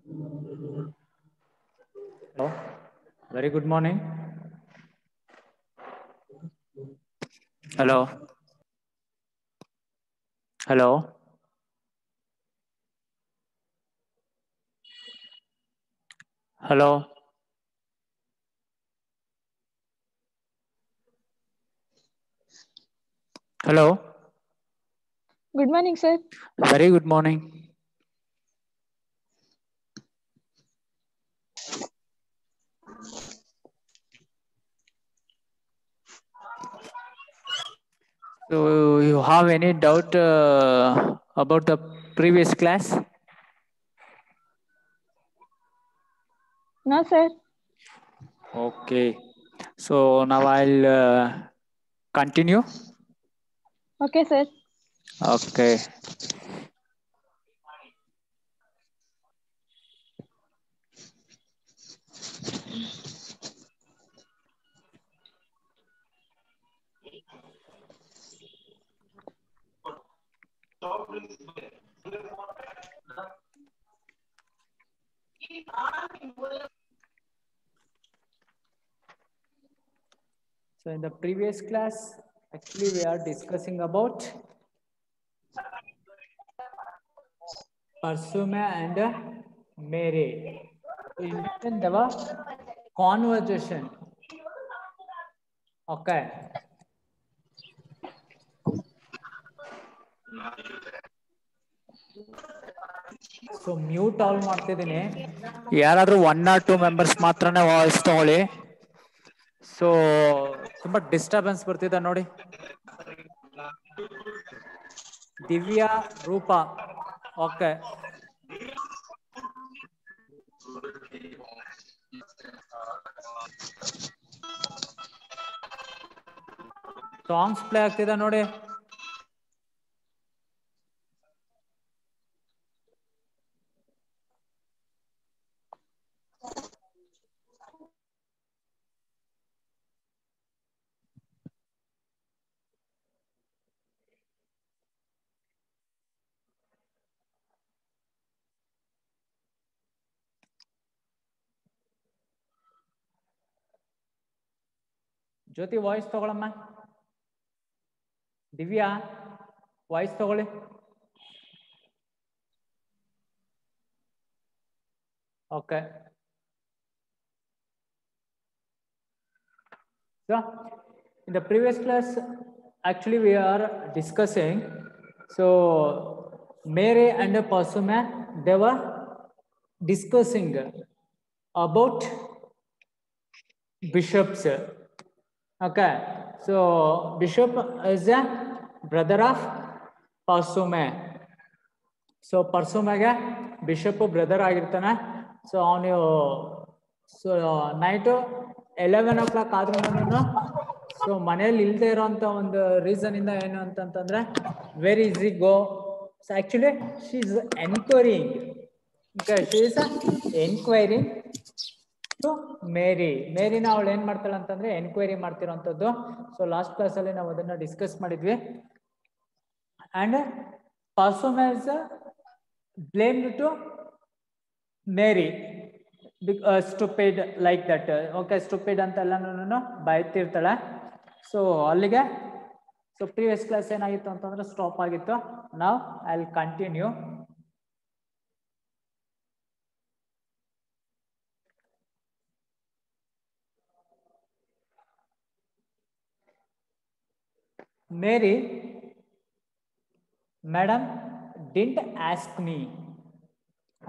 Hello, very good morning. Hello. Hello. Hello. Hello. Good morning, sir. Very good morning. So you have any doubt about the previous class? No, sir. Okay. So now I'll continue. Okay, sir. Okay. So in the previous class, actually we are discussing about Parsuma and Mary. In between there was conversation. Okay. So mute all ಮಾಡ್ತಿದ್ದೀನಿ. ಯಾರಾದರೂ 1 or 2 members ಮಾತ್ರನೇ voice ತಗೊಳ್ಳಿ. So ತುಂಬಾ disturbance ಬರ್ತಿದೆ ನೋಡಿ. ದಿವ್ಯಾ, ರೂಪ. Okay. Songs play ಆಗ್ತಿದೆ ನೋಡಿ. ಜ್ಯೋತಿ ವಾಯ್ಸ್ ತಗೊಳಮ್ಮ. ದಿವ್ಯಾ ವಾಯ್ಸ್ ತಗೊಳ್ಳಿ. Okay. So in the previous class, actually we are discussing. So Mary and Pasuma, they were discussing about bishops. Okay. So bishop is a brother of Pasuma. So ಪರ್ಸುಮೆಗೆ bishop brother ಆಗಿರ್ತಾನೆ. So ಅವನು so night 11 o'clock ಆದ್ರೂ so ಮನೇಲಿ ಇಲ್ಲದೆ ಇರೋಂಥ ಒಂದು reason ಇಂದ ಏನು ಅಂತಂತಂದ್ರೆ where is he go. So actually she is enquiring. She is enquiring to ಮೇರಿನ ಅವಳು ಏನ್ ಮಾಡ್ತಾಳೆ ಅಂತಂದ್ರೆ ಎನ್ಕ್ವೈರಿ ಮಾಡ್ತಿರೋಂಥದ್ದು. ಸೊ ಲಾಸ್ಟ್ ಕ್ಲಾಸಲ್ಲಿ ನಾವು ಅದನ್ನ ಡಿಸ್ಕಸ್ ಮಾಡಿದ್ವಿ. And Pasuma is blamed to Mary, stupid like that. Okay, stupid ಅಂತೆಲ್ಲನೂ ಬೈತಿರ್ತಾಳೆ. ಸೊ ಅಲ್ಲಿಗೆ ಸೊ ಪ್ರೀವಿಯಸ್ ಕ್ಲಾಸ್ ಏನಾಗಿತ್ತು ಅಂತಂದ್ರೆ ಸ್ಟಾಪ್ ಆಗಿತ್ತು. ನಾವು I will continue. Mary, madam, didn't ask me.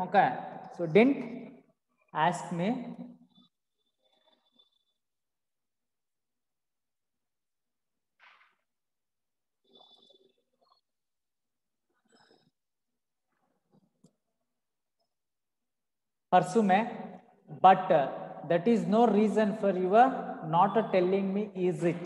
Okay, so didn't ask me. Parsume, but that is no reason for your not telling me, is it?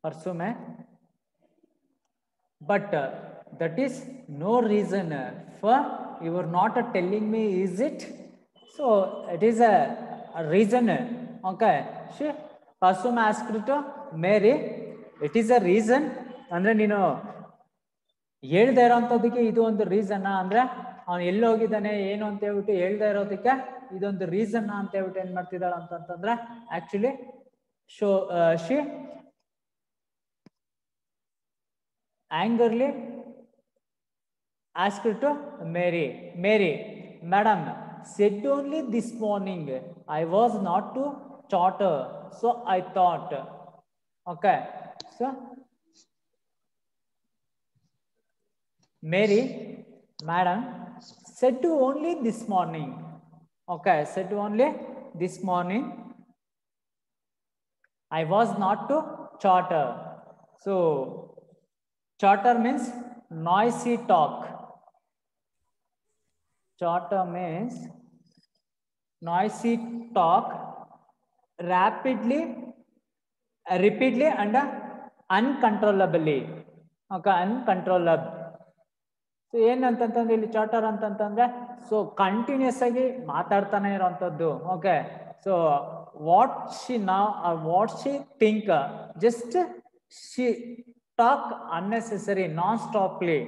Parsume, but that is no reason for you are not telling me, is it? So it is a reason. Okay, she Pasum asked to Mary, it is a reason ಅಂದ್ರೆ ನೀನು ಹೇಳ್ದೇ ಇರೋಂಥದ್ದಕ್ಕೆ ಇದು ಒಂದು reason ಅಂದ್ರೆ ಅವನು ಎಲ್ಲಿ ಹೋಗಿದ್ದಾನೆ ಏನು ಅಂತ ಹೇಳ್ಬಿಟ್ಟು ಹೇಳ್ದೇ ಇರೋದಕ್ಕೆ ಇದೊಂದು ರೀಸನ್ ಅಂತ ಹೇಳ್ಬಿಟ್ಟು ಏನ್ ಮಾಡ್ತಿದ್ದಾಳ ಅಂತಂತಂದ್ರೆ actually she angrily asked to Mary, madam, said only this morning I was not to charter, so I thought. Okay, so Mary, madam, said to only this morning. Okay, said only this morning I was not to charter. So charter means noisy talk. Charter means noisy talk rapidly, repeatedly and uncontrollably. Okay, uncontrollable. So ಏನಂತಂತಂದ್ರೆ ಇಲ್ಲಿ chatter ಅಂತಂತಂದ್ರೆ so continuous ಆಗಿ ಮಾತಾಡ್ತಾನೆ ಇರೋಂಥದ್ದು. Okay, so what she think, just she talk unnecessary non stoply.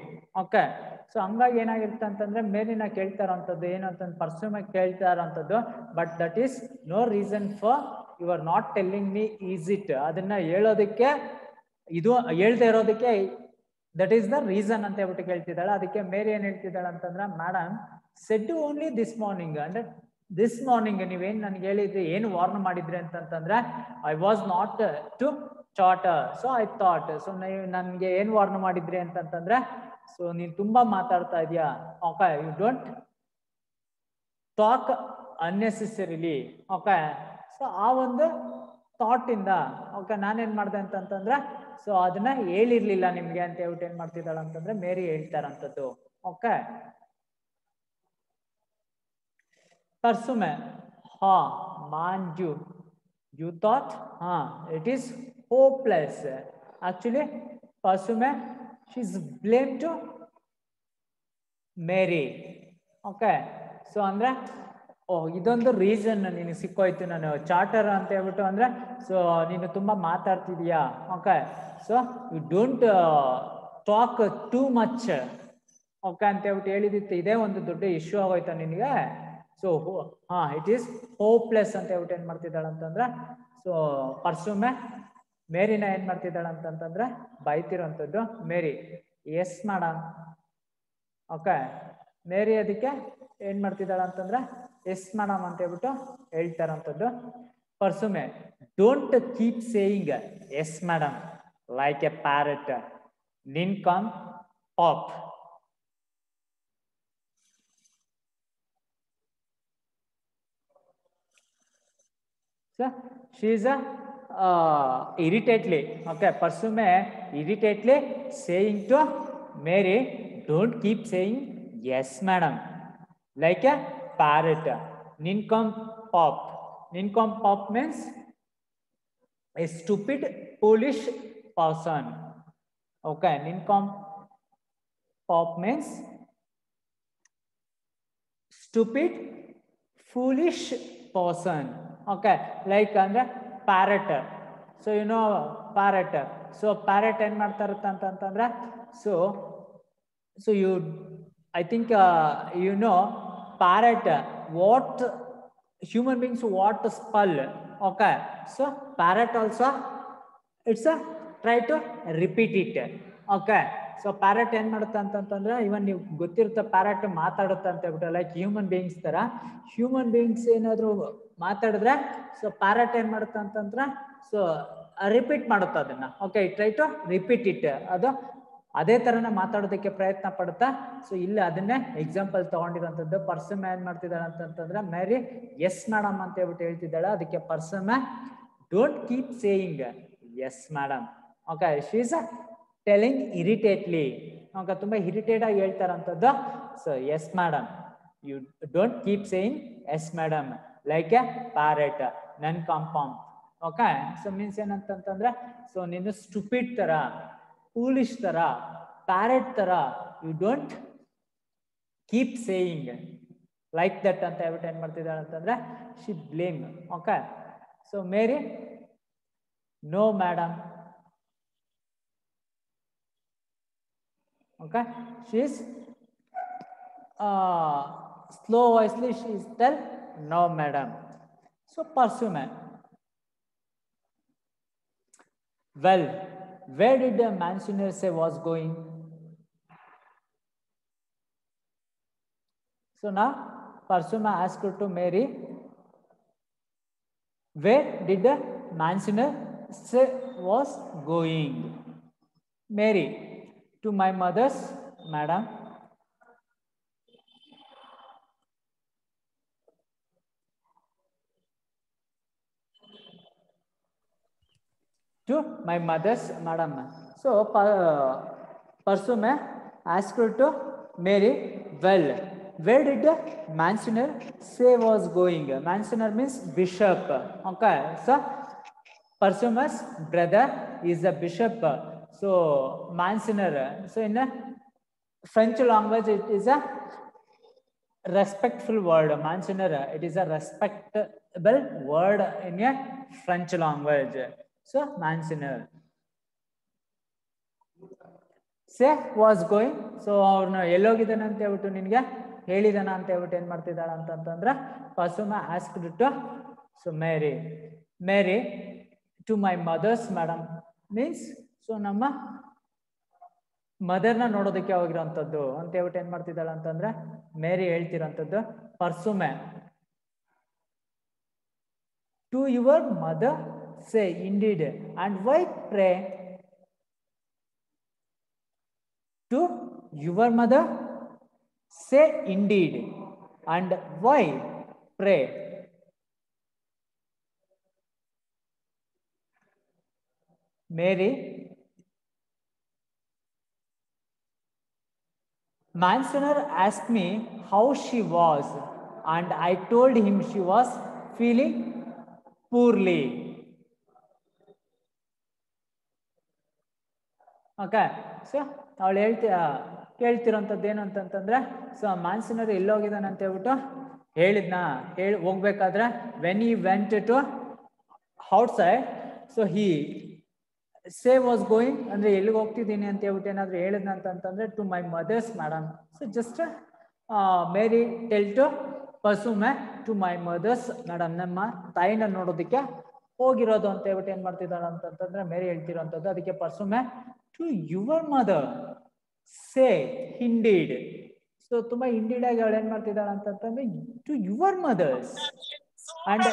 Okay, so ಹಂಗಾಗಿ ಏನಾಗಿರುತ್ತೆ ಅಂತಂದ್ರೆ ಮೇಲಿನ ಕೇಳ್ತಾ ಇರೋಂಥದ್ದು ಏನಂತಂದ್ರೆ ಪರ್ಸ್ಯೂಮ್ ಕೇಳ್ತಾ ಇರೋಂಥದ್ದು, but that is no reason for you are not telling me is it. ಅದನ್ನ ಹೇಳೋದಕ್ಕೆ ಇದು ಹೇಳ್ತಾ ಇರೋದಕ್ಕೆ ದಟ್ ಈಸ್ ದ ರೀಸನ್ ಅಂತ ಹೇಳ್ಬಿಟ್ಟು ಕೇಳ್ತಿದ್ದಾಳೆ. ಅದಕ್ಕೆ ಮೇರಿ ಏನ್ ಹೇಳ್ತಿದ್ದಾಳೆ ಅಂತಂದ್ರೆ, madam said only this morning, ಅಂದ್ರೆ ದಿಸ್ ಮಾರ್ನಿಂಗ್ ನೀವೇನ್ ನನ್ಗೆ ಹೇಳಿದ್ರಿ, ಏನು ವಾರ್ನ್ ಮಾಡಿದ್ರಿ ಅಂತಂತಂದ್ರೆ I was not to chatter, so I thought. So ನೀವು ನನ್ಗೆ ಏನ್ ವಾರ್ನ್ ಮಾಡಿದ್ರಿ ಅಂತಂತಂದ್ರೆ, ಸೊ ನೀನ್ ತುಂಬಾ ಮಾತಾಡ್ತಾ ಇದೀಯಾ. Okay, you don't talk unnecessarily. Okay, so ಆ ಒಂದು ಥಾಟ್ ಇಂದ ಓಕೆ ನಾನೇನ್ ಮಾಡ್ದೆ ಅಂತಂತಂದ್ರೆ ಸೊ ಅದನ್ನ ಹೇಳಿರ್ಲಿಲ್ಲ ನಿಮ್ಗೆ ಅಂತ ಹೇಳ್ಬಿಟ್ಟು ಏನ್ ಮಾಡ್ತಿದ್ದಾಳ ಅಂತಂದ್ರೆ ಮೇರಿ ಹೇಳ್ತಾರಂಥದ್ದು. ಓಕೆ, ಪರ್ಸುಮೆ ಹಾ ಮಾಂಜು ಯು ಥಾಟ್ ಹಾ it is hopeless. Actually Parsume she is blame to Mary. Okay, so ಅಂದ್ರೆ ಇದೊಂದು ರೀಸನ್ ನಿನಗೆ ಸಿಕ್ಕೋಯ್ತು, ನಾನು ಚಾರ್ಟರ್ ಅಂತ ಹೇಳ್ಬಿಟ್ಟು ಅಂದ್ರೆ ಸೊ ನೀನು ತುಂಬಾ ಮಾತಾಡ್ತಿದೀಯಾ. Okay, so you don't talk too much. Okay ಅಂತ ಹೇಳ್ಬಿಟ್ಟು ಹೇಳಿದಿತ್ತು, ಇದೇ ಒಂದು ದೊಡ್ಡ ಇಶ್ಯೂ ಆಗೋಯ್ತಾ ನಿನಗೆ. ಸೊ ಇಟ್ ಈಸ್ ಹೋಪ್ಲೆಸ್ ಅಂತ ಹೇಳ್ಬಿಟ್ಟು ಏನ್ ಮಾಡ್ತಿದ್ದಾಳ ಅಂತಂದ್ರೆ ಸೊ ಪರ್ಸುಮೆ ಮೇರಿನ ಏನ್ ಮಾಡ್ತಿದ್ದಾಳ ಅಂತಂತಂದ್ರೆ ಬೈತಿರೋಂಥದ್ದು. Mary yes madam. Okay, Mary ಅದಕ್ಕೆ ಏನ್ ಮಾಡ್ತಿದ್ದಾಳ ಅಂತಂದ್ರೆ ಎಸ್ ಮೇಡಮ್ ಅಂತ ಹೇಳ್ಬಿಟ್ಟು ಹೇಳ್ತಾರಂಥದ್ದು. Parsume don't keep saying yes madam like a parrot, nincompoop. So she is irritatedly, okay, Parsume irritatedly saying to Mary, don't keep saying yes madam like a parrot. Nincompoop. Nincompoop means a stupid foolish person. Okay, nincompoop means stupid foolish person. Okay, like ಅಂದ್ರೆ parrot. So you know parrot. So parrot ಏನ್ ಮಾಡ್ತಾ ಇರುತ್ತೆ ಅಂತಂದ್ರೆ so you I think you know parrot what human beings what spell. Okay, so parrot also it's a try to repeat it. Okay, so parrot ಏನ್ ಮಾಡುತ್ತೆ ಅಂತಂತಂದ್ರೆ ಇವನ್ ನೀವು ಗೊತ್ತಿರುತ್ತೆ parrot ಮಾತಾಡುತ್ತೆ ಅಂತ ಹೇಳ್ಬಿಟ್ಟು, ಲೈಕ್ ಹ್ಯೂಮನ್ ಬೀಯಿಂಗ್ಸ್ ತರ. ಹ್ಯೂಮನ್ ಬೀಯಿಂಗ್ಸ್ ಏನಾದ್ರು ಮಾತಾಡಿದ್ರೆ ಸೊ ಪ್ಯಾರೆಟ್ ಏನ್ ಮಾಡುತ್ತೆ ಅಂತಂದ್ರೆ ಸೊ ರಿಪೀಟ್ ಮಾಡುತ್ತೆ ಅದನ್ನ. Okay, try to repeat it. ಅದು ಅದೇ ತರನ ಮಾತಾಡೋದಕ್ಕೆ ಪ್ರಯತ್ನ ಪಡುತ್ತಾ. ಸೊ ಇಲ್ಲಿ ಅದನ್ನೇ ಎಕ್ಸಾಂಪಲ್ ತಗೊಂಡಿರೋಂಥದ್ದು. ಪರ್ಸನ್ ಏನ್ ಮಾಡ್ತಿದ್ದಾಳೆ ಅಂತಂತಂದ್ರೆ ಮೇರಿ ಎಸ್ ಮೇಡಮ್ ಅಂತ ಹೇಳ್ಬಿಟ್ಟು ಹೇಳ್ತಿದ್ದಾಳೆ. ಅದಕ್ಕೆ person don't keep saying yes madam. Okay, she is telling irritately. Okay, ತುಂಬಾ ಇರಿಟೇಟ್ ಆಗಿ ಹೇಳ್ತಾರಂಥದ್ದು. So yes madam, you don't keep saying yes madam like a parrot nincompoop. Okay, so means ಏನಂತಂದ್ರೆ so ನೀನು stupid ತರ, foolish ತರ, parrot ತರ you don't keep saying like that ಅಂತ ಹೇಳ್ಬಿಟ್ಟು ಏನ್ ಮಾಡ್ತಿದ್ದಾಳೆ ಅಂತಂದ್ರೆ she blame. Okay, so Mary, no madam. Okay, she is slow voicely she is tell no madam. So pursue man. Well, where did the Mansioner say was going? So now Parsuma asked to Mary, where did the Mansioner say was going? Mary, to my mother's, madam. To my mother's, madam. So Parsuma asked to Mary, well, where did the Mansioner say was going? Mansioner means bishop. Okay, so Parsuma's brother is a bishop. So Mansioner. So in a French language, it is a respectful word. Mansioner. It is a respectable word in a French language. So Mansioner. Say was going. So ಅವ್ರನ್ನ ಎಲ್ಲೋಗಿದ್ದಾನೆ ಅಂತ ಹೇಳ್ಬಿಟ್ಟು ನಿನ್ಗೆ ಹೇಳಿದಾನ ಅಂತ ಹೇಳ್ಬಿಟ್ಟು ಏನ್ ಮಾಡ್ತಿದ್ದಾಳ ಅಂತಂದ್ರೆ Pasuma asked to so Mary to my mother's madam means so ನಮ್ಮ ಮದರ್ನ ನೋಡೋದಕ್ಕೆ ಹೋಗಿರೋಂಥದ್ದು ಅಂತ ಹೇಳ್ಬಿಟ್ಟು ಏನ್ ಮಾಡ್ತಿದ್ದಾಳ ಅಂತಂದ್ರೆ ಮೇರಿ ಹೇಳ್ತಿರೋಂಥದ್ದು Parsume to your mother say indeed and why pray. To your mother say indeed and why pray. Mary, Mansioner asked me how she was and I told him she was feeling poorly. Okay, so ಅವಳು ಕೇಳ್ತಿರೋಂಥದ್ದು ಏನು ಅಂತಂತಂದ್ರೆ so ಮಾನ್ಸಿನರ್ ಎಲ್ಲೋಗಿದ್ದಾನೆ ಅಂತ ಹೇಳ್ಬಿಟ್ಟು ಹೋಗ್ಬೇಕಾದ್ರೆ when he went to outside so he say was going ಅಂದ್ರೆ ಎಲ್ಲಿಗೆ ಹೋಗ್ತಿದ್ದೀನಿ ಅಂತ ಹೇಳ್ಬಿಟ್ಟು ಏನಾದ್ರು ಹೇಳಿದ್ನ ಅಂತಂತಂದ್ರೆ to my mother's madam. So just Mary tell to Parsume to my mother's madam, ನಮ್ಮ ತಾಯಿನ ನೋಡೋದಕ್ಕೆ ಹೋಗಿರೋದು ಅಂತ ಹೇಳ್ಬಿಟ್ಟು ಏನ್ ಮಾಡ್ತಿದ್ದಾಳ ಅಂತಂತಂದ್ರೆ ಮೇರಿ ಹೇಳ್ತಿರೋಂಥದ್ದು. ಅದಕ್ಕೆ Parsume to your mother say indeed. So ತುಂಬಾ ಇಂಡೀಡ್ ಆಗಿ ಅವಳು ಏನ್ ಮಾಡ್ತಿದ್ದಾಳ ಅಂತಂತಂದ್ರೆ ಟು ಯುವರ್ ಮದರ್ಸ್ ಅಂಡ್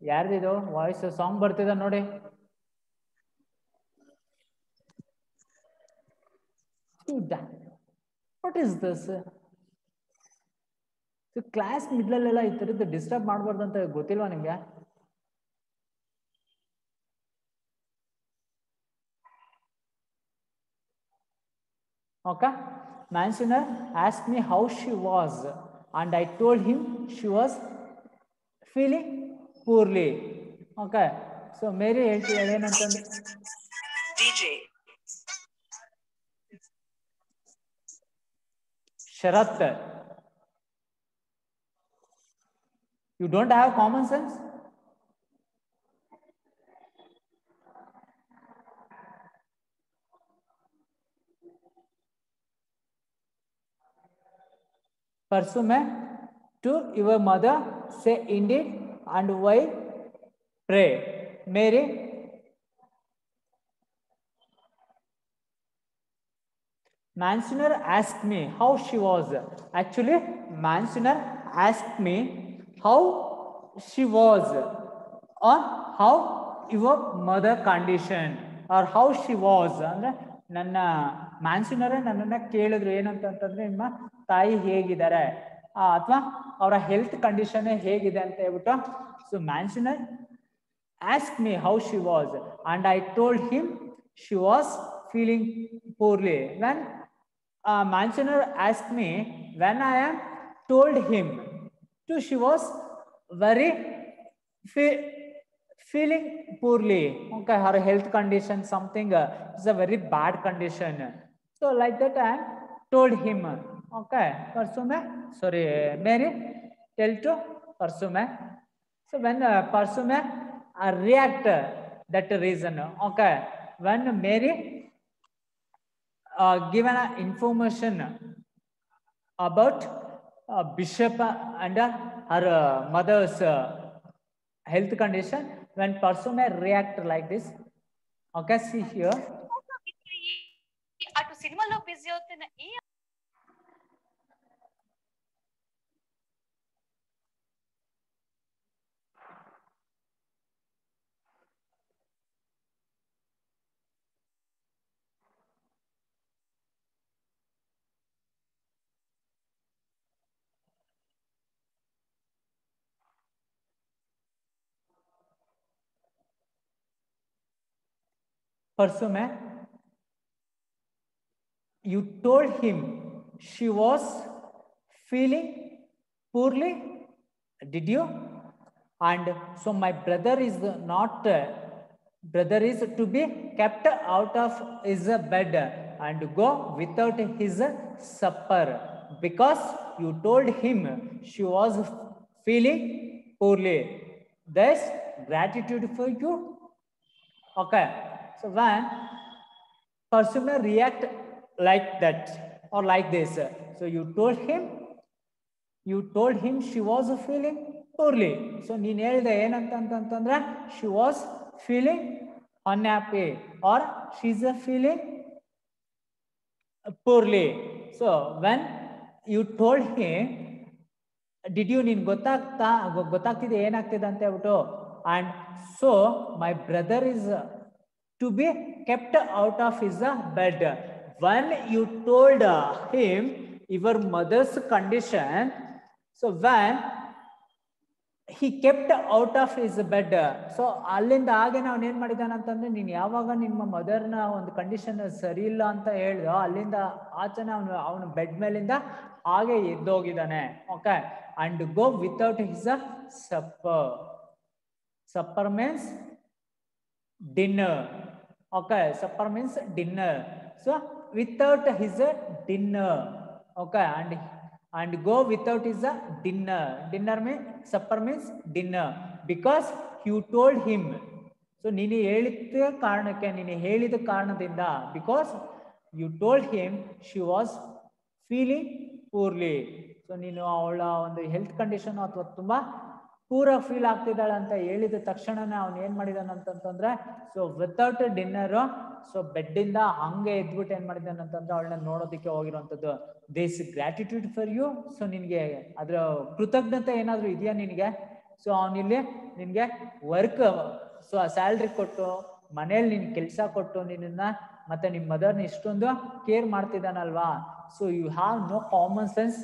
ಯಾರ್ದಿದು ವಾಯ್ಸ್ ಸಾಂಗ್ ಬರ್ತಿದ ನೋಡಿ. What is this? ಕ್ಲಾಸ್ ಮಿಡ್ಲಲ್ಲೆಲ್ಲ ಈ ತರದ್ದು ಡಿಸ್ಟರ್ಬ್ ಮಾಡಬಾರ್ದು ಅಂತ ಗೊತ್ತಿಲ್ವಾ ನಿಮ್ಗೆ? Okay, Mansioner asked me how she was and I told him she was feeling poorly. Okay, so Mary ಹೇಳ್ತಿದ್ದಾಳೆ ಏನಂತಂದ್ರೆ DJ Sharath, you don't have common sense? Parsume to your mother say indeed and why pray. Mary, Mansioner asked me how she was. Actually, Mansioner asked me how she was or how your mother condition or how she was. ಅಂದ್ರೆ ನನ್ನ ಮ್ಯಾನ್ಸಿನರೇ ನನ್ನನ್ನ ಕೇಳಿದ್ರು ಏನಂತಂದ್ರೆ ನಿಮ್ಮ ತಾಯಿ ಹೇಗಿದ್ದಾರೆ ಅಥವಾ ಅವರ ಹೆಲ್ತ್ ಕಂಡೀಷನ್ ಹೇಗಿದೆ ಅಂತ ಹೇಳ್ಬಿಟ್ಟು. So Monsignor asked me how she was and I told him she was feeling poorly. When Mansioner asked me when I am told him to she was very feeling poorly. Okay, her health condition something is a very bad condition. So like that I told him. Okay, Parsume, sorry, Mary, tell to Parsume. So when Parsume react that reason. Okay, when Mary given information about Bishop and her mother's health condition, when person may react like this. Okay, see here. అటు సినిమాలో busy అవుతున్న ఈ Parsume, you told him she was feeling poorly, did you? And so my brother is not brother is to be kept out of his bed and go without his supper because you told him she was feeling poorly. There's gratitude for you. Okay, so when person may react like that or like this, so you told him she was feeling poorly. So ನೀನ್ ಹೇಳ್ದೆ ಏನಂತಂತಂದ್ರೆ she was feeling unhappy or she's feeling poorly. So when you told him, did you ನೀನ್ ಗೊತ್ತಾಗ್ತಿದೆ ಏನಾಗ್ತಿದೆ ಅಂತ ಹೇಳ್ಬಿಟ್ಟು, and so my brother is to be kept out of his bed. When you told him your mother's condition, so when he kept out of his bed, so ಅಲ್ಲಿಂದ ಹಾಗೆ ಅವ್ನು ಏನ್ ಮಾಡಿದಾನ ಅಂತಂದ್ರೆ, ನೀನ್ ಯಾವಾಗ ನಿಮ್ಮ ಮದರ್ನ ಒಂದು ಕಂಡೀಷನ್ ಸರಿ ಇಲ್ಲ ಅಂತ ಹೇಳ್ದ, ಅಲ್ಲಿಂದ ಆಚೆನೆ ಅವನು ಬೆಡ್ ಮೇಲಿಂದ ಹಾಗೆ ಎದ್ದೋಗಿದ್ದಾನೆ. Okay, and go without his supper. Supper means dinner. Okay, supper means dinner. So without his dinner. Okay, and go without his dinner. Dinner means supper means dinner because you told him. So ನೀನು ಹೇಳಿದ ಕಾರಣಕ್ಕೆ, ನೀನು ಹೇಳಿದ ಕಾರಣದಿಂದ, because you told him she was feeling poorly. So ನೀನು ಅವಳ ಒಂದು health condition ಅಥವಾ ತುಂಬಾ ಪೂರ ಫೀಲ್ ಆಗ್ತಿದ್ದಾಳೆ ಅಂತ ಹೇಳಿದ ತಕ್ಷಣನೇ ಅವನು ಏನ್ ಮಾಡಿದಾನಂತಂದ್ರೆ, so without dinner, so bed ಇಂದ ಹಂಗೆ ಎದ್ಬಿಟ್ಟು ಏನ್ ಮಾಡಿದಾನಂತಂದ್ರೆ ಅವಳನ್ನ ನೋಡೋದಕ್ಕೆ ಹೋಗಿರುವಂತದ್ದು. This gratitude for you. So ನಿನ್ಗೆ ಅದ್ರ ಕೃತಜ್ಞತೆ ಏನಾದ್ರು ಇದೆಯಾ ನಿನ್ಗೆ? ಸೊ ಅವನಿಲ್ಲಿ ನಿನ್ಗೆ ವರ್ಕ್, ಸೊ ಸ್ಯಾಲ್ರಿ ಕೊಟ್ಟು ಮನೇಲಿ ನಿನ್ ಕೆಲಸ ಕೊಟ್ಟು ನಿನ್ನ ಮತ್ತೆ ನಿಮ್ ಮದರ್ನ ಇಷ್ಟೊಂದು ಕೇರ್ ಮಾಡ್ತಿದ್ದಾನಲ್ವಾ. So you have no common sense.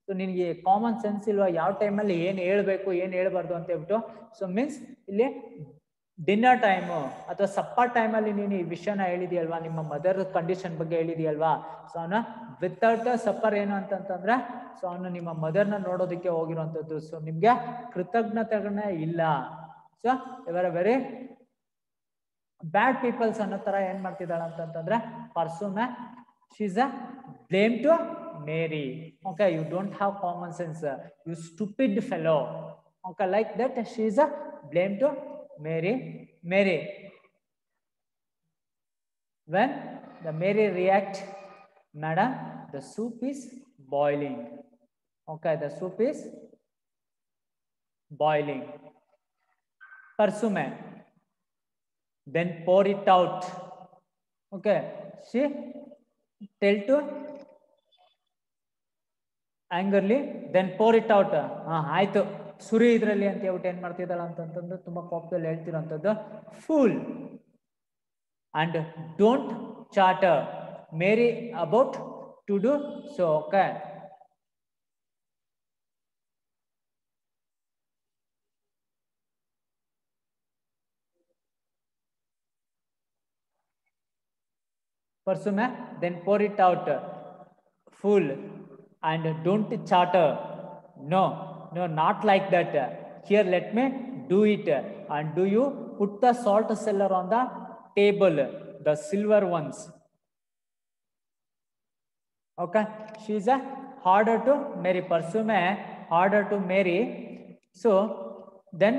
So ನಿನ್ಗೆ ಕಾಮನ್ ಸೆನ್ಸ್ ಇಲ್ವಾ ಯಾವ ಟೈಮಲ್ಲಿ ಏನ್ ಹೇಳ್ಬೇಕು ಏನ್ ಹೇಳ್ಬಾರ್ದು ಅಂತ ಹೇಳ್ಬಿಟ್ಟು. ಸೊ ಮೀನ್ಸ್ ಇಲ್ಲಿ ಡಿನ್ನರ್ ಟೈಮು ಅಥವಾ ಸಪ್ಪರ್ ಟೈಮಲ್ಲಿ ನೀನು ಈ ವಿಷಯನ ಹೇಳಿದೆಯಲ್ವಾ, ನಿಮ್ಮ ಮದರ್ ಕಂಡೀಷನ್ ಬಗ್ಗೆ ಹೇಳಿದೆಯಲ್ವಾ. ಸೊ ಅವನ ವಿತೌಟ್ ಸಪ್ಪರ್ ಏನು ಅಂತಂತಂದ್ರೆ, ಸೊ ಅವನು ನಿಮ್ಮ ಮದರ್ನ ನೋಡೋದಕ್ಕೆ ಹೋಗಿರುವಂತದ್ದು. ಸೊ ನಿಮ್ಗೆ ಕೃತಜ್ಞತೆಗಳನ್ನ ಇಲ್ಲ. ಸೊ ಇವರ ವೆರಿ ಬ್ಯಾಡ್ ಪೀಪಲ್ಸ್ ಅನ್ನೋ ತರ ಏನ್ ಮಾಡ್ತಿದ್ದಾಳೆ ಅಂತಂತಂದ್ರೆ person, she is a blame to Mary. Okay, you don't have common sense, you stupid fellow. Okay, like that she is a blame to Mary. When the Mary react, madam, the soup is boiling. Okay, the soup is boiling. Parsume, then pour it out. Okay, she tell to angrily, then pour it out. ಆಯ್ತು ಸುರಿ ಇದ್ರಲ್ಲಿ ಅಂತ ಹೇಳ್ಬಿಟ್ಟು ಏನ್ ಮಾಡ್ತಿದ್ದಾಳ ಅಂತಂತಂದ್ರೆ ತುಂಬಾ ಕೋಪದಲ್ಲಿ ಹೇಳ್ತಿರೋಂಥದ್ದು, fool and don't chatter Mary about to do so. Okay, Parsume, then pour it out, fool and don't chatter. No, not like that. Here let me do it. And do you put the salt cellar on the table, the silver ones. Okay, she is a harder to marry. Pursue harder to marry. So then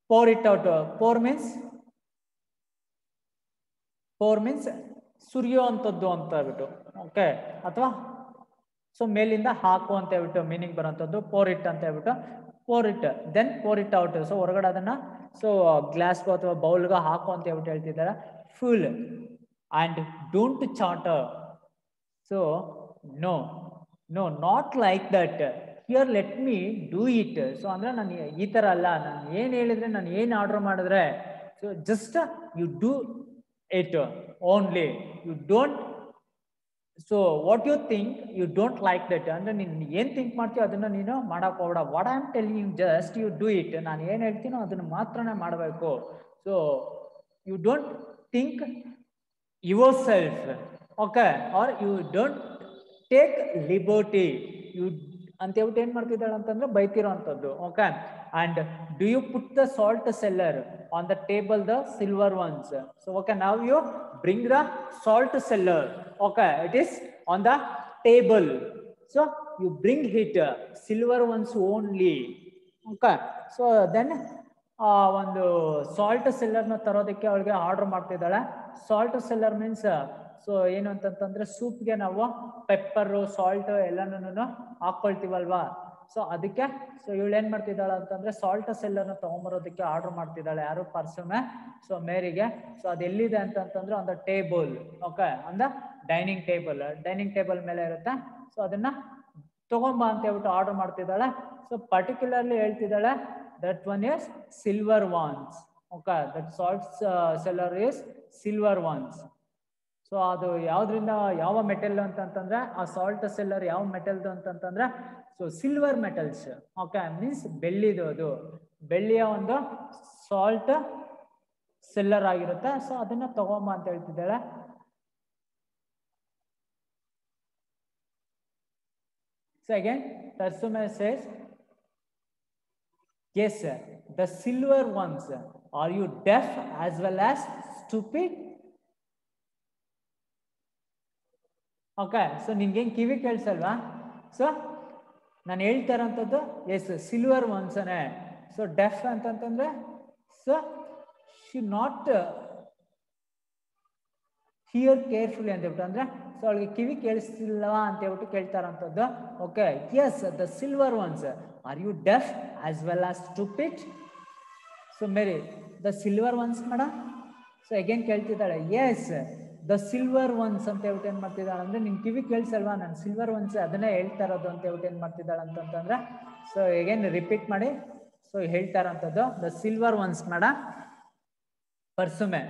pour it out. Pour means ಸುರಿಯೋ ಅಂತದ್ದು ಅಂತ ಹೇಳ್ಬಿಟ್ಟು. Okay, ಅಥವಾ so ಮೇಲಿಂದ ಹಾಕು ಅಂತ ಹೇಳ್ಬಿಟ್ಟು meaning ಬರೋಂಥದ್ದು four it ಅಂತ ಹೇಳ್ಬಿಟ್ಟು. Pour it, then pour it out. So ಹೊರಗಡೆ ಅದನ್ನ ಸೊ ಗ್ಲಾಸ್ಗೋ ಅಥವಾ ಬೌಲ್ಗೆ ಹಾಕು ಅಂತ ಹೇಳ್ಬಿಟ್ಟು ಹೇಳ್ತಿದ್ದಾರೆ. Full and don't chatter. So no no, not like that. Here let me do it. So ಅಂದ್ರೆ ನಾನು ಈ ತರ ಅಲ್ಲ, ನಾನು ಏನ್ ಹೇಳಿದ್ರೆ, ನಾನು ಏನ್ ಆರ್ಡರ್ ಮಾಡಿದ್ರೆ, so just you do it only. You don't, so what you think, you don't like that. ಅಂದ್ರೆ ನೀನು ಏನ್ ಥಿಂಕ್ ಮಾಡ್ತೀಯೋ ಅದನ್ನ ನೀನು ಮಾಡಕ್ ಹೋಗ್ಬೇಡ. What I am telling you, just you do it. ನಾನು ಏನ್ ಹೇಳ್ತೀನೋ ಅದನ್ನ ಮಾತ್ರನೇ ಮಾಡಬೇಕು. So you don't think yourself, okay, or you don't take liberty. You ಅಂತ ಹೇಳ್ಬಿಟ್ಟು ಏನ್ ಮಾಡ್ತಿದ್ದಾಳೆ ಅಂತಂದ್ರೆ ಬೈತಿರೋ ಅಂತದ್ದು. Okay, and do you put the salt cellar on the table, the silver ones? So okay, now you bring the salt cellar. Okay, it is on the table. So you bring it, silver ones only. Okay, so then ಒಂದು salt ಸೆಲ್ಲರ್ನ ತರೋದಕ್ಕೆ ಅವಳಿಗೆ order ಮಾಡ್ತಿದ್ದಾಳೆ. Salt seller means so ಏನು ಅಂತಂತಂದ್ರೆ ಸೂಪ್ಗೆ ನಾವು pepper, salt ಎಲ್ಲನೂ ಹಾಕೊಳ್ತೀವಲ್ವಾ. So ಅದಕ್ಕೆ so ಇವಳು ಏನ್ ಮಾಡ್ತಿದ್ದಾಳೆ ಅಂತಂದ್ರೆ ಸಾಲ್ಟ್ ಸೆಲ್ಲರ್ನ ತಗೊಂಬರೋದಕ್ಕೆ ಆರ್ಡರ್ ಮಾಡ್ತಿದ್ದಾಳೆ. ಯಾರು? ಪರ್ಸೂಮೆ. ಸೊ ಮೇರಿಗೆ. ಸೊ ಅದು ಎಲ್ಲಿದೆ ಅಂತಂತಂದ್ರೆ on the table. Okay, on the dining table. Dining table ಮೇಲೆ ಇರುತ್ತೆ. ಸೊ ಅದನ್ನ ತಗೊಂಬ ಅಂತ ಹೇಳ್ಬಿಟ್ಟು ಆರ್ಡರ್ ಮಾಡ್ತಿದ್ದಾಳೆ. ಸೊ ಪರ್ಟಿಕ್ಯುಲರ್ಲಿ ಹೇಳ್ತಿದ್ದಾಳೆ that one is silver ones. Okay, that salt cellar is silver ones. So ಅದು ಯಾವ್ದ್ರಿಂದ, ಯಾವ ಮೆಟಲ್ ಅಂತಂತಂದ್ರೆ ಆ ಸಾಲ್ಟ್ ಸೆಲ್ಲರ್ ಯಾವ ಮೆಟಲ್ದು ಅಂತಂತಂದ್ರೆ so silver metals. Okay, means ಬೆಳ್ಳಿದು. ಅದು ಬೆಳ್ಳಿಯ ಒಂದು ಸಾಲ್ಟ್ ಸೆಲ್ಲರ್ ಆಗಿರುತ್ತೆ. ಸೊ ಅದನ್ನ ತಗೊಂಬ ಅಂತ ಹೇಳ್ತಿದ್ದಾಳೆ. So again Parsume says, yes sir, the silver ones. Are you deaf as well as stupid? Okay, so ನಿನ್ಗೇನು ಕಿವಿ ಕೇಳಿಸಲ್ವಾ? ಸೊ ನಾನು ಹೇಳ್ತಾ ಇರೋಂಥದ್ದು ಎಸ್ ಸಿಲ್ವರ್ ಒನ್ಸನೇ. ಸೊ ಡೆಫ್ ಅಂತಂತಂದ್ರೆ so she not hear carefully ಅಂತ ಹೇಳ್ಬಿಟ್ಟು, ಅಂದ್ರೆ ಸೊ ಅವಳಿಗೆ ಕಿವಿ ಕೇಳಿಸ್ತಿಲ್ವಾ ಅಂತ ಹೇಳ್ಬಿಟ್ಟು ಕೇಳ್ತಾ ಇರೋಂಥದ್ದು. Okay, yes the silver ones. Are you deaf as well as stupid? So Mary the silver ones madam. So again ಕೇಳ್ತಿದ್ದಾಳೆ, ಎಸ್ ದ ಸಿಲ್ವರ್ ಒನ್ಸ್ ಅಂತ ಹೇಳ್ಬಿಟ್ಟು ಏನ್ ಮಾಡ್ತಿದ್ದಾಳೆ ಅಂದ್ರೆ ನಿನ್ ಕಿವಿ ಕೇಳಿಸಲ್ವಾ, ನಾನು ಸಿಲ್ವರ್ ಒನ್ಸ್ ಅದನ್ನೇ ಹೇಳ್ತಾ ಇರೋದು ಅಂತ ಹೇಳ್ಬಿಟ್ಟು ಏನ್ ಮಾಡ್ತಿದ್ದಾಳೆ ಅಂತಂತಂದ್ರೆ ಸೊ ಅಗೇನ್ ರಿಪೀಟ್ ಮಾಡಿ ಸೊ ಹೇಳ್ತಾ ಇರೋಂಥದ್ದು the silver ones madam. Parsume.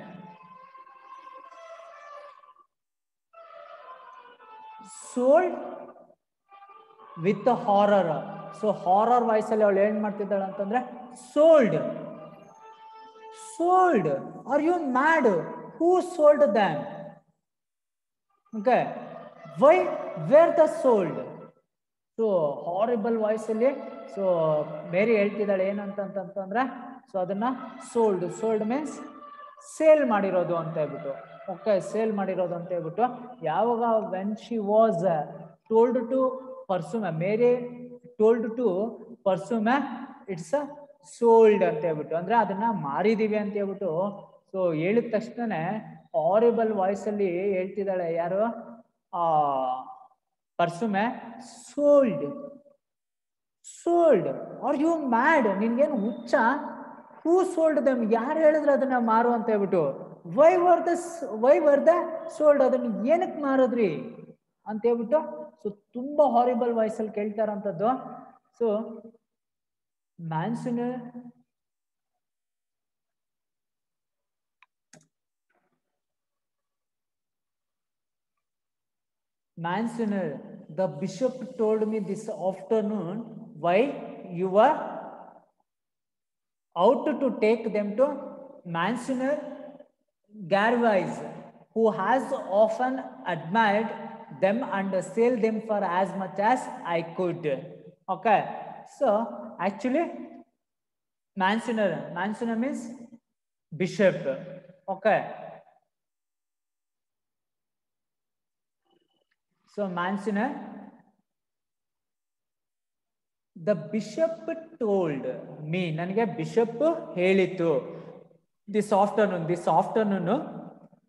Sold with the horror. So horror voice ಅಲ್ಲಿ ಅವಳು ಏನ್ ಮಾಡ್ತಿದ್ದಾಳೆ ಅಂತಂದ್ರೆ sold. Sold. Are you mad? Who sold them? Okay. Why were they sold? So horrible voice ಅಲ್ಲಿ so ಮೇರಿ ಹೇಳ್ತಿದ್ದಾಳೆ ಏನಂತಂತಂದ್ರೆ so ಅದನ್ನ sold. Sold means sale ಮಾಡಿರೋದು ಅಂತ ಹೇಳ್ಬಿಟ್ಟು. ಓಕೆ, ಸೇಲ್ ಮಾಡಿರೋದು ಅಂತ ಹೇಳ್ಬಿಟ್ಟು ಯಾವಾಗ when she was told to Parsume, Mary told to Parsume it's a sold ಅಂತ ಹೇಳ್ಬಿಟ್ಟು, ಅಂದ್ರೆ ಅದನ್ನ ಮಾರಿದೀವಿ ಅಂತ ಹೇಳ್ಬಿಟ್ಟು ಸೊ ಹೇಳಿದ ತಕ್ಷಣನೇ ಹಾರಿಬಲ್ ವಾಯ್ಸ್ ಅಲ್ಲಿ ಹೇಳ್ತಿದ್ದಾಳೆ ಯಾರು Parsume, sold. Sold. Are you mad? ನಿನ್ಗೇನು ಹುಚ್ಚ? Who sold them? ಯಾರು ಹೇಳಿದ್ರು ಅದನ್ನ ಮಾರು ಅಂತ ಹೇಳ್ಬಿಟ್ಟು. Why were they sold? ಅದನ್ನ ಏನಕ್ಕೆ ಮಾರಿದ್ರಿ ಅಂತ ಹೇಳ್ಬಿಟ್ಟು ಸೊ ತುಂಬಾ ಹಾರಿಬಲ್ ವಾಯ್ಸ್ ಅಲ್ಲಿ ಕೇಳ್ತಾ ಇರೋಂಥದ್ದು. So Mansoner, the bishop told me this afternoon why you were out to take them to Mansoner Garvais, who has often admired them and sell them for as much as I could. Okay, so actually Mansoner means bishop. Okay. So Monsignor, the bishop told me, ನನಗೆ bishop ಹೇಳಿತು this afternoon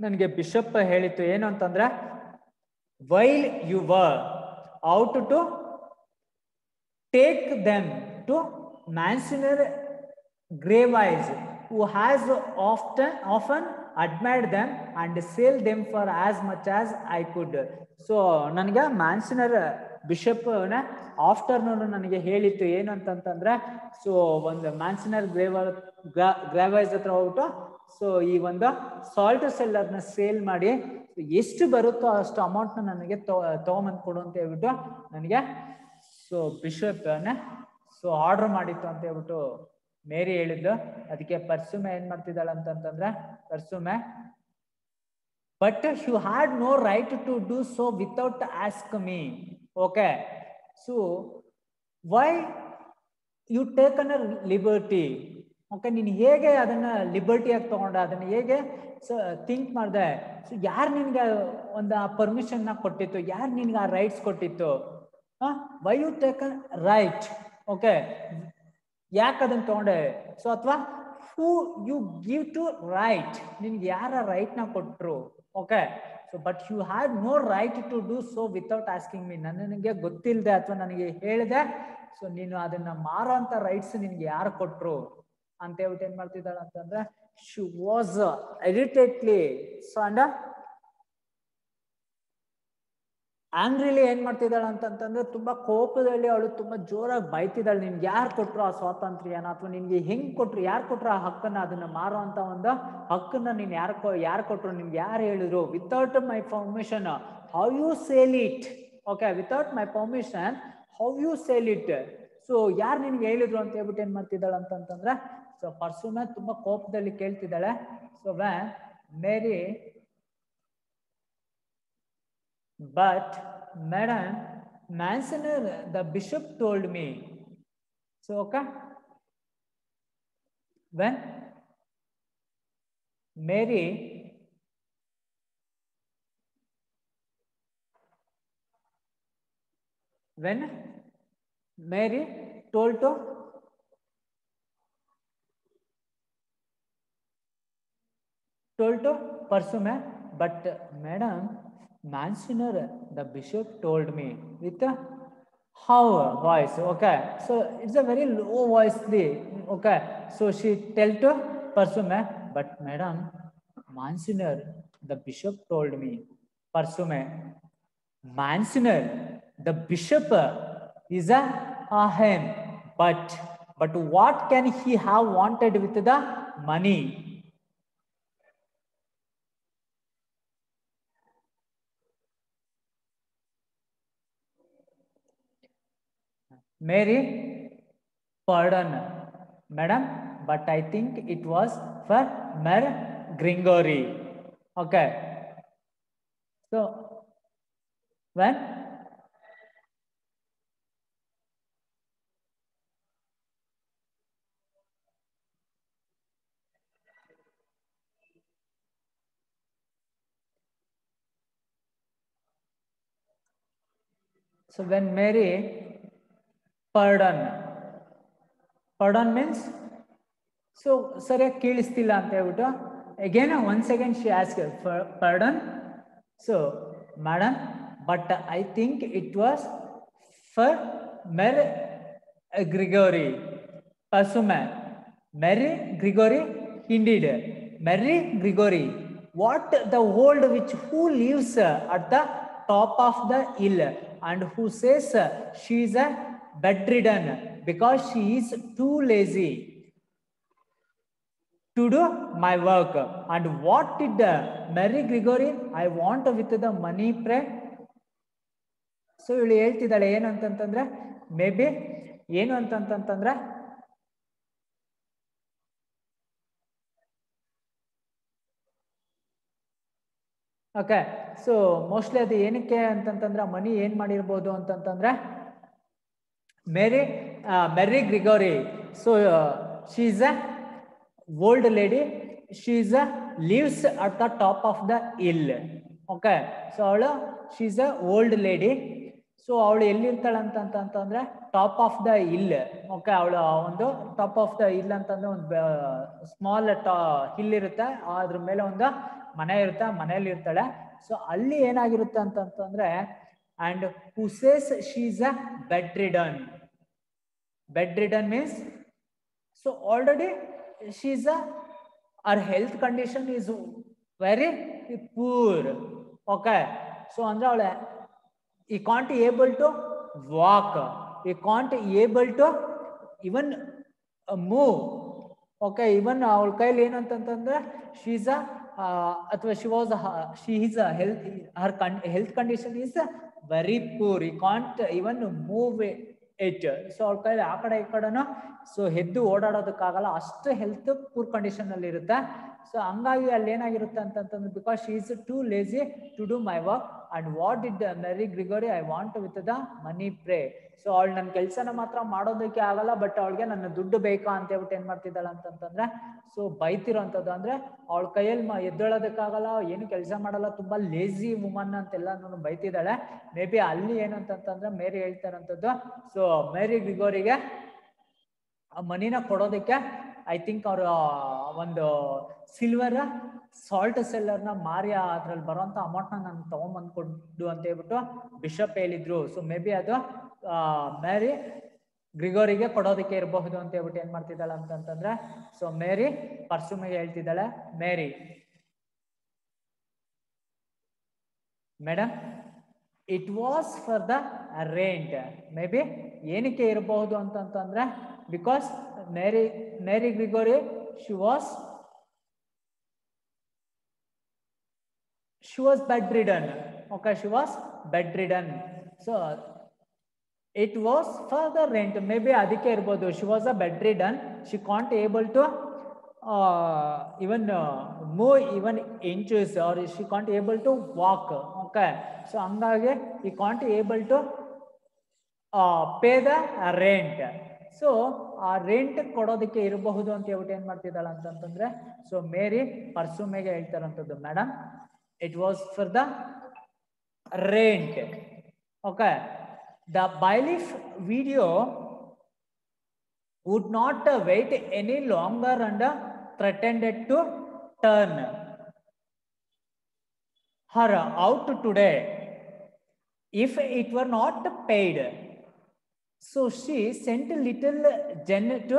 ನನಗೆ bishop ಹೇಳಿತು ಏನು ಅಂತಂದ್ರೆ while you were out to take them to Monsignor Gravey's, who has often admired them and sell them for as much as I could. So ನನಗೆ Monsignor bishop afternoon ನನಗೆ ಹೇಳಿತ್ತು ಏನು ಅಂತಂತಂದ್ರೆ so ಒಂದು Monsignor ಗ್ರೇವೈಸ್ ಹತ್ರ ಹೋಗ್ಬಿಟ್ಟು ಸೊ ಈ ಒಂದು ಸಾಲ್ಟ್ ಸೆಲ್ಲರ್ನ ಸೇಲ್ ಮಾಡಿ ಎಷ್ಟು ಬರುತ್ತೋ ಅಷ್ಟು ಅಮೌಂಟ್ನ ನನಗೆ ತಗೊಂಬಂದು ಕೊಡು ಅಂತ ಹೇಳ್ಬಿಟ್ಟು ನನಗೆ ಸೊ ಬಿಷಪ್ ಸೊ ಆರ್ಡರ್ ಮಾಡಿತ್ತು ಅಂತ ಹೇಳ್ಬಿಟ್ಟು ಮೇರಿ ಹೇಳಿದ್ದು. ಅದಕ್ಕೆ ಪರ್ಸುಮೆ ಏನ್ ಮಾಡ್ತಿದ್ದಾಳೆ ಅಂತಂತಂದ್ರೆ Parsume but you had no right to do so without ask me. Okay, so why you take an liberty. Okay, ನೀನು ಹೇಗೆ ಅದನ್ನ ಲಿಬರ್ಟಿಯಾಗಿ ತಗೊಂಡ, ಅದನ್ನ ಹೇಗೆ ಥಿಂಕ್ ಮಾಡಿದೆ, ಸೊ ಯಾರು ನಿನ್ಗೆ ಒಂದು ಪರ್ಮಿಷನ್ ಕೊಟ್ಟಿತ್ತು, ಯಾರು ನಿನ್ಗೆ ಆ ರೈಟ್ಸ್ ಕೊಟ್ಟಿತ್ತು, why you take on right. Okay, ಯಾಕೆ ಅದನ್ನ ತಗೊಂಡೆ, ಸೊ ಅಥವಾ who you give to right, ನಿನ್ಗೆ ಯಾರ ರೈಟ್ನ ಕೊಟ್ರು. Okay, so but you had no right to do so without asking me. ನನಗೆ ಗೊತ್ತಿಲ್ಲದೆ ಅಥವಾ ನನಗೆ ಹೇಳಿದೆ, ಸೊ ನೀನು ಅದನ್ನ ಮಾರೋ ಅಂತ ರೈಟ್ಸ್ ನಿನ್ಗೆ ಯಾರು ಕೊಟ್ರು ಅಂತ ಹೇಳ್ಬಿಟ್ಟು ಏನ್ ಮಾಡ್ತಿದ್ದಾಳೆ ಅಂತಂದ್ರೆ ಶಿ ವಾಸ್ ಇರಿಟೇಟ್ಲಿ ಸೊ ಅಂಡ್ ಆಂಗ್ರಿಲಿ ಏನ್ ಮಾಡ್ತಿದ್ದಾಳೆ ಅಂತಂತಂದ್ರೆ ತುಂಬಾ ಕೋಪದಲ್ಲಿ ಅವಳು ತುಂಬಾ ಜೋರಾಗಿ ಬೈತಿದ್ದಾಳೆ. ನಿನ್ಗೆ ಯಾರು ಕೊಟ್ರು ಆ ಸ್ವಾತಂತ್ರ್ಯನ, ಅಥವಾ ನಿನ್ಗೆ ಹೆಂಗ್ ಕೊಟ್ರು, ಯಾರು ಕೊಟ್ರು ಆ ಹಕ್ಕನ್ನ, ಅದನ್ನ ಮಾರೋ ಅಂತ ಒಂದು ಹಕ್ಕನ್ನ ನೀನ್ ಯಾರು ಕೊಟ್ರು, ನಿನ್ಗೆ ಯಾರು ಹೇಳಿದ್ರು, without my permission how you sale it. Okay, without my permission how you sale it. So ಯಾರು ನಿನ್ಗೆ ಹೇಳಿದ್ರು ಅಂತ ಹೇಳ್ಬಿಟ್ಟು ಏನ್ ಮಾಡ್ತಿದ್ದಾಳೆ ಅಂತಂತಂದ್ರೆ ಸೊ ಪರ್ಸುಮೆ ತುಂಬಾ ಕೋಪದಲ್ಲಿ ಕೇಳ್ತಿದ್ದಾಳೆ. So Mary but madam, Monsignor the bishop told me. So okay, when Mary told to Parsume, but madam, Monsignor the bishop told me with a how voice. Okay, so it's a very low voice. Okay, so she tell to Parsume, but madam, Monsignor the bishop told me. Parsume, Monsignor the bishop is a him, but what can he have wanted with the money? Mary, pardon, madam, but I think it was for Mer Grigory. Okay, so when Mary pardon means so ಸರಿಯಾಗಿ ಕೇಳಿಸ್ತಿಲ್ಲ ಅಂತ ಹೇಳ್ಬಿಟ್ಟು again once again she asked for pardon. So madam, but I think it was for Mer Grigory. Parsume, Mary Grigory, indeed Mary Grigory, what the old witch who lives at the top of the hill and who says she is a bedridden because she is too lazy to do my work. And what did Mary Grigory I want with the money, pray? So ಇವಳು ಹೇಳ್ತಿದ್ದಾಳೆ ಏನು ಅಂತಂತಂದ್ರೆ may be ಏನು ಅಂತಂತಂದ್ರೆ okay, so mostly ಅದು ಏನಕ್ಕೆ ಅಂತಂತಂದ್ರೆ ಮನಿ ಏನ್ ಮಾಡಿರ್ಬೋದು ಅಂತಂತಂದ್ರೆ Mary Grigory. So she is a old lady she's lives at the top of the hill. Okay, so ಅವಳು she's a old lady. So ಅವಳು ಎಲ್ಲಿರ್ತಾಳೆ ಅಂತಂದ್ರೆ top of the hill. Okay, ಅವಳು ಒಂದು ಟಾಪ್ ಆಫ್ ದ ಹಿಲ್ ಅಂತಂದ್ರೆ ಒಂದು small hill ಇರುತ್ತೆ, ಅದ್ರ ಮೇಲೆ ಒಂದು ಮನೆ ಇರುತ್ತೆ, ಮನೆಯಲ್ಲಿ ಇರ್ತಾಳೆ. ಸೊ ಅಲ್ಲಿ ಏನಾಗಿರುತ್ತೆ ಅಂತಂದ್ರೆ, and who says she is a bed ridden. Bed ridden means, so already she is her health condition is very poor. Okay, so andre avale he can't able to walk, he can't able to even move. Okay, even avಳ ಕೈಲಿ ಏನು ಅಂತಂದ್ರೆ she is ಅಥವಾ she is a health condition is very poor, he can't even move it. So ಅವ್ರ ಕೈಲಿ ಆ ಕಡೆ ಈ ಕಡೆನೂ ಸೊ ಎದ್ದು ಓಡಾಡೋದಕ್ಕಾಗಲ್ಲ, ಅಷ್ಟು ಹೆಲ್ತ್ ಪೂರ್ ಕಂಡೀಷನ್ ಅಲ್ಲಿ ಇರುತ್ತೆ. ಸೊ ಹಂಗಾಗಿ ಅಲ್ಲಿ ಏನಾಗಿರುತ್ತೆ ಅಂತಂದ್ರೆ, because she is too lazy to do my work and what did Mary Gregory I want with the money pray. So ಅವಳು ನನ್ನ ಕೆಲಸನ ಮಾತ್ರ ಮಾಡೋದಕ್ಕೆ ಆಗಲ್ಲ, ಬಟ್ ಅವಳಿಗೆ ನನ್ನ ದುಡ್ಡು ಬೇಕಾ ಅಂತ ಹೇಳ್ಬಿಟ್ಟು ಏನ್ ಮಾಡ್ತಿದ್ದಾಳೆ ಅಂತಂದ್ರೆ, ಸೊ ಬೈತಿರೋಂಥದ್ದು. ಅಂದ್ರೆ ಅವಳ ಕೈಯಲ್ಲಿ ಎದ್ದೇಳೋದಕ್ಕಾಗಲ್ಲ, ಏನು ಕೆಲಸ ಮಾಡಲ್ಲ, ತುಂಬಾ ಲೇಜಿ ವುಮನ್ ಅಂತೆಲ್ಲ ನಾನು ಬೈತಿದ್ದಾಳೆ. ಮೇ ಬಿ ಅಲ್ಲಿ ಏನಂತಂದ್ರೆ ಮೇರಿ ಹೇಳ್ತಾರಂಥದ್ದು, ಸೊ ಮೇರಿ ಗ್ರಿಗೋರಿಗೆ ಆ ಮನಿನ ಕೊಡೋದಕ್ಕೆ ಐ ಥಿಂಕ್ ಅವರು ಒಂದು ಸಿಲ್ವರ್ ಸಾಲ್ಟ್ ಸೆಲ್ಲರ್ನ ಮಾರಿ ಅದ್ರಲ್ಲಿ ಬರೋಂಥ ಅಮೌಂಟ್ನ ನಾನು ತಗೊಂಬಂದ್ಕೊಡು ಅಂತ ಹೇಳ್ಬಿಟ್ಟು ಬಿಷಪ್ ಹೇಳಿದ್ರು. ಸೊ ಮೇ ಬಿ ಅದು ಮೇರಿ ಗ್ರಿಗೋರಿಗೆ ಕೊಡೋದಕ್ಕೆ ಇರಬಹುದು ಅಂತ ಹೇಳ್ಬಿಟ್ಟು ಏನ್ ಮಾಡ್ತಿದ್ದಾಳೆ ಅಂತಂದ್ರೆ, ಸೊ ಮೇರಿ ಪರ್ಸುಮೆಗೆ ಹೇಳ್ತಿದ್ದಾಳೆ, Mary madam it was for the rent. Maybe ಏನಕ್ಕೆ ಇರಬಹುದು ಅಂತಂದ್ರೆ, because Mary Gregory she was bedridden. Okay, she was bedridden. So it was for the rent. Maybe ಅದಕ್ಕೆ ಇರಬಹುದು, she was a bedridden, she can't able to even move even inches, or she can't able to walk. Okay, so ಹಂಗಾಗಿ he can't able to pay the rent. So ಆ rent ಕೊಡೋದಕ್ಕೆ ಇರಬಹುದು ಅಂತ ಹೇಳ್ಬಿಟ್ಟು ಏನ್ ಮಾಡ್ತಿದ್ದಾಳೆ ಅಂತಂದ್ರೆ, ಸೊ ಮೇರಿ ಪರ್ಸುಮೆಗೆ ಹೇಳ್ತಾರಂಥದ್ದು, madam it was for the rent. Okay, the bailiff video would not wait any longer and threatened to turn her out today if it were not paid. So she sent little Jen to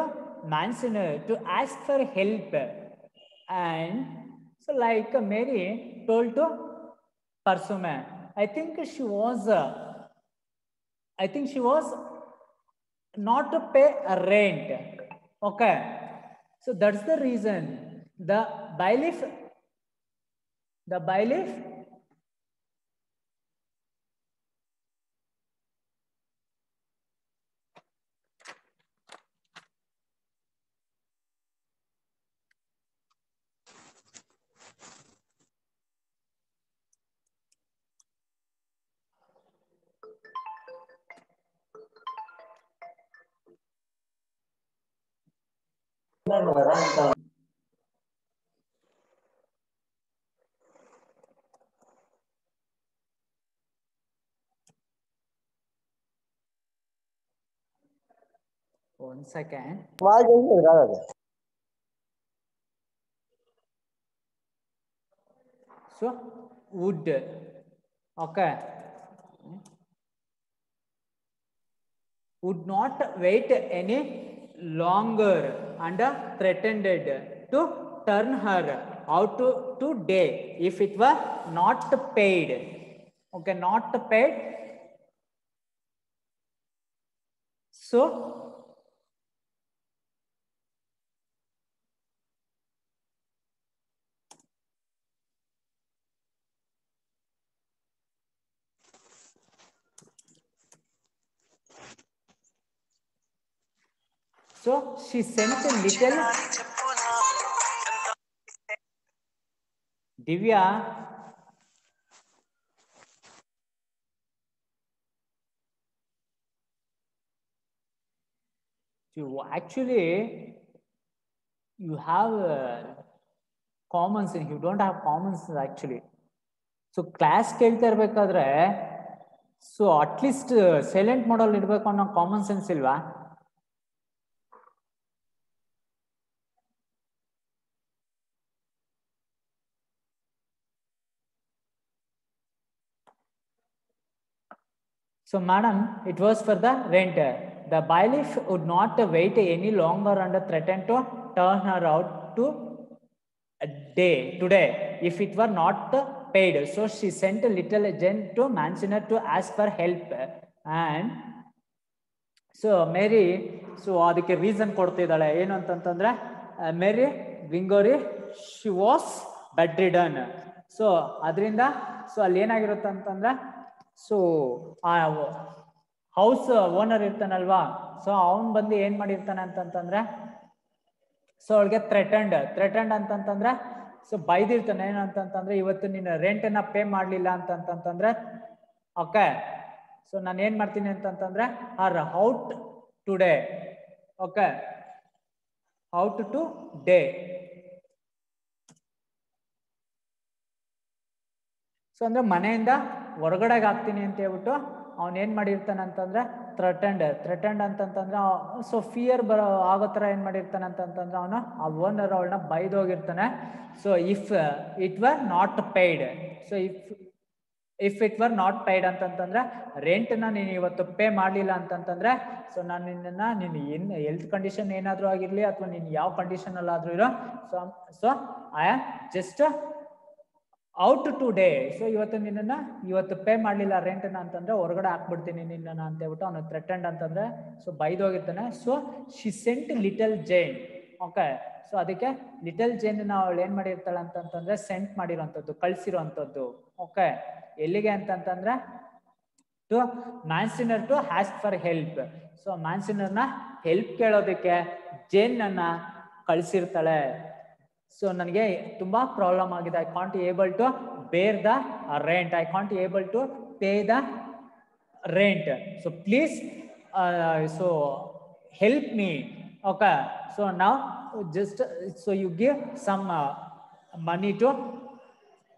Manson to ask for help, and so like Mary told to Parsume, I think she was not to pay a rent. Okay, so that's the reason the bailiff one second. So would, okay, would not wait any longer and threatened to turn her out to day if it were not paid. Okay, not paid. So she sent a little Divya. Actually, you have common sense, you don't have common sense actually. So class ಕೇಳ್ತಾ ಇರ್ಬೇಕಾದ್ರೆ so at least silent ಮೋಡಲ್ಲಿ ಇರ್ಬೇಕು ಅನ್ನೋ common sense ಇಲ್ವಾ? So madam, it was for the renter. The bailiff would not wait any longer and threatened to turn her out today if it were not paid. So she sent little Jane to Mansioner to ask for help. And so Mary, so ಅದಕ್ಕೆ reason ಕೊಡ್ತಿದ್ದಾಳೆ ಏನು ಅಂತಂತಂದ್ರೆ Mary Gregory she was bedridden. So ಅದರಿಂದ so ಅಲ್ಲಿ ಏನಾಗಿರುತ್ತೆ ಅಂತಂದ್ರೆ so ಆ house owner ಇರ್ತಾನಲ್ವಾ, so ಅವನ್ ಬಂದು ಏನ್ ಮಾಡಿರ್ತಾನೆ ಅಂತಂತಂದ್ರೆ ಸೊ ಅವಳಿಗೆ ಥ್ರೆಟಂಡ್ ಅಂತಂತಂದ್ರೆ ಸೊ ಬೈದಿರ್ತಾನೆ ಏನಂತಂತಂದ್ರೆ ಇವತ್ತು ನೀನು ರೆಂಟನ್ನ ಪೇ ಮಾಡ್ಲಿಲ್ಲ ಅಂತಂತಂದ್ರೆ ಓಕೆ ಸೊ ನಾನು ಏನ್ ಮಾಡ್ತೀನಿ ಅಂತಂತಂದ್ರೆ are out today. Okay, out today. So ಅಂದ್ರೆ ಮನೆಯಿಂದ ಹೊರಗಡೆಗೆ ಹಾಕ್ತೀನಿ ಅಂತ ಹೇಳ್ಬಿಟ್ಟು ಅವನ್ ಏನ್ ಮಾಡಿರ್ತಾನೆ ಅಂತಂದ್ರೆ ಥ್ರೆಟಂಡ್ ಅಂತಂತಂದ್ರೆ ಸೊ ಫಿಯರ್ ಆಗೋ ತರ ಏನ್ ಮಾಡಿರ್ತಾನೆ ಅಂತಂತಂದ್ರೆ ಅವನು ಆ ಓನರ್ ಅವಳನ್ನ ಬೈದೋಗಿರ್ತಾನೆ. So if it were not paid, so if it were not paid ಅಂತಂತಂದ್ರೆ ರೆಂಟ್ನ ನೀನು ಇವತ್ತು ಪೇ ಮಾಡಲಿಲ್ಲ ಅಂತಂತಂದ್ರೆ ಸೊ ನಾನು ನೀನು ಏನು ಹೆಲ್ತ್ ಕಂಡೀಷನ್ ಏನಾದರೂ ಆಗಿರ್ಲಿ ಅಥವಾ ನೀನು ಯಾವ ಕಂಡೀಷನ್ ಅಲ್ಲಾದ್ರೂ ಇರೋ so I am just out today. So ಇವತ್ತು ಪೇ ಮಾಡಲಿಲ್ಲ ರೆಂಟ್ನ ಅಂತಂದ್ರೆ ಹೊರಗಡೆ ಹಾಕ್ಬಿಡ್ತೀನಿ ನಿನ್ನ ಅಂತ ಹೇಳ್ಬಿಟ್ಟು ಅವನು ಥ್ರೆಟಂಡ್ ಅಂತಂದ್ರೆ ಸೊ ಬೈದೋಗಿರ್ತಾನೆ. So she sent little Jane. Okay, so ಅದಕ್ಕೆ ಲಿಟಲ್ ಜೇನ್ ಅವಳು ಏನ್ ಮಾಡಿರ್ತಾಳೆ ಅಂತಂತಂದ್ರೆ ಸೆಂಟ್ ಮಾಡಿರೋಂಥದ್ದು, ಕಳ್ಸಿರೋಂಥದ್ದು. ಓಕೆ, ಎಲ್ಲಿಗೆ ಅಂತಂತಂದ್ರೆ to Mancinor to ask for help. So ಮ್ಯಾನ್ಸಿನರ್ನ ಹೆಲ್ಪ್ ಕೇಳೋದಕ್ಕೆ ಜೇನ್ ಅನ್ನ ಕಳ್ಸಿರ್ತಾಳೆ. ಸೊ ನನಗೆ ತುಂಬಾ ಪ್ರಾಬ್ಲಮ್ ಆಗಿದೆ, I can't able to bear the rent, I can't able to pay the rent, so please so help me. Okay, so ನಾವು just so you give some money to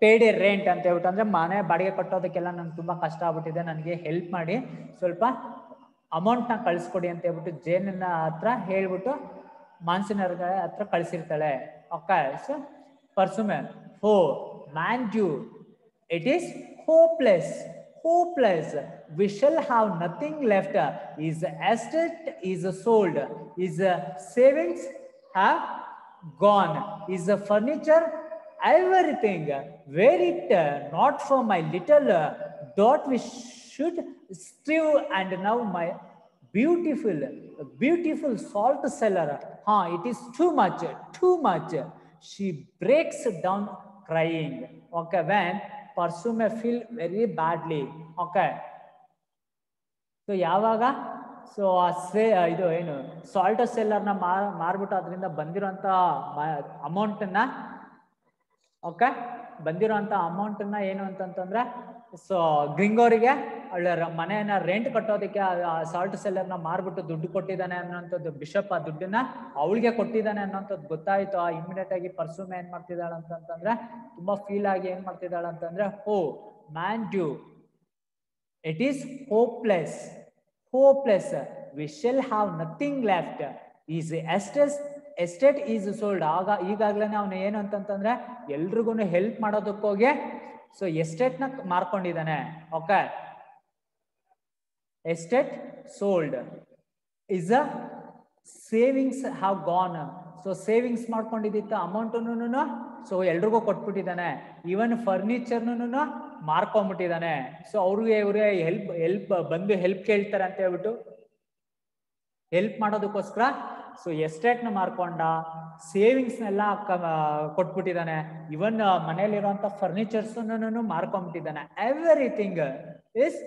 paid a rent ಅಂತ ಹೇಳ್ಬಿಟ್ಟು, ಅಂದ್ರೆ ಮನೆ ಬಾಡಿಗೆ ಕಟ್ಟೋದಕ್ಕೆಲ್ಲ ನಂಗೆ ತುಂಬಾ ಕಷ್ಟ ಆಗ್ಬಿಟ್ಟಿದೆ, ನನಗೆ ಹೆಲ್ಪ್ ಮಾಡಿ ಸ್ವಲ್ಪ ಅಮೌಂಟ್ನ ಕಳಿಸ್ಕೊಡಿ ಅಂತ ಹೇಳ್ಬಿಟ್ಟು ಜೇನ್ನ ಹತ್ರ ಹೇಳ್ಬಿಟ್ಟು ಮಾನ್ಸಿನರ್ ಹತ್ರ ಕಳಿಸಿರ್ತಾಳೆ. Okay, so presume how man do it is hopeless. We shall have nothing left. His estate is sold. His savings have gone. His furniture, everything. Were it not for my little dot, we should strive. And now my beautiful salt cellar. It is too much. She breaks down crying. Okay, when Parsume feel very badly. Okay, so ಯಾವಾಗ so ಇದು ಏನು salt ಸೆಲ್ಲರ್ನ ಮಾರ್ಬಿಟ್ಟು ಅದರಿಂದ ಬಂದಿರೋಂಥ ಅಮೌಂಟನ್ನ okay ಬಂದಿರೋಂಥ ಅಮೌಂಟನ್ನ ಏನು ಅಂತಂತಂದ್ರೆ so ಗ್ರಿಂಗೋರಿಗೆ ಅವಳ ಮನೆಯನ್ನ ರೆಂಟ್ ಕಟ್ಟೋದಕ್ಕೆ ಸಾಲ್ಟ್ ಸೆಲ್ಲರ್ನ ಮಾರ್ಬಿಟ್ಟು ದುಡ್ಡು ಕೊಟ್ಟಿದ್ದಾನೆ ಅನ್ನೋಂಥದ್ದು, ಬಿಷಪ್ ಆ ದುಡ್ಡನ್ನ ಅವಳಿಗೆ ಕೊಟ್ಟಿದ್ದಾನೆ ಅನ್ನೋಂಥದ್ದು ಗೊತ್ತಾಯ್ತು. ಇಮಿಡಿಯೇಟ್ ಆಗಿ ಪರ್ಸುಮೆ ಏನ್ ಮಾಡ್ತಿದ್ದಾಳೆ ಅಂತಂತಂದ್ರೆ ತುಂಬಾ ಫೀಲ್ ಆಗಿ ಏನ್ ಮಾಡ್ತಿದ್ದಾಳೆ ಅಂತಂದ್ರೆ how man do it is hopeless. We shall have nothing left. His estate is sold. ಈಗಾಗ್ಲೇ ಅವನು ಏನು ಅಂತಂತಂದ್ರೆ ಎಲ್ರಿಗೂ ಹೆಲ್ಪ್ ಮಾಡೋದಕ್ಕೋಗಿ ಸೊ ಎಸ್ಟೇಟ್ ನ ಮಾರ್ಕೊಂಡಿದ್ದಾನೆ. Okay, estate sold. Is a savings have gone. So savings ಮಾಡ್ಕೊಂಡಿದ್ದ ಅಮೌಂಟನ್ನು ಸೊ ಎಲ್ರಿಗೂ ಕೊಟ್ಬಿಟ್ಟಿದ್ದಾನೆ. ಈವನ್ ಫರ್ನಿಚರ್ನು ಮಾರ್ಕೊಂಡ್ಬಿಟ್ಟಿದ್ದಾನೆ. ಸೊ ಇವ್ರಿಗೆ ಹೆಲ್ಪ್ ಬಂದು ಹೆಲ್ಪ್ ಕೇಳ್ತಾರೆ ಅಂತ ಹೇಳ್ಬಿಟ್ಟು ಹೆಲ್ಪ್ ಮಾಡೋದಕ್ಕೋಸ್ಕರ ಸೊ ಎಸ್ಟೇಟ್ನ ಮಾರ್ಕೊಂಡ, ಸೇವಿಂಗ್ಸ್ನೆಲ್ಲ ಕೊಟ್ಬಿಟ್ಟಿದ್ದಾನೆ. ಇವನ್ ಮನೆಯಲ್ಲಿರುವಂತ ಫರ್ನಿಚರ್ಸ್ ಮಾರ್ಕೊಂಡ್ಬಿಟ್ಟಿದ್ದಾನೆ. Everything is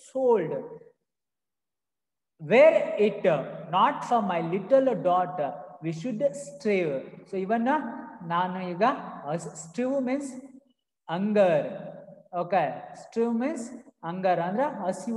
sold. Where it not for my little daughter we should starve. So ಇವನ್ನ ನಾನು ಈಗ starve means hunger. Okay, starve means hunger ಅಂದ್ರೆ ಹಸಿವು.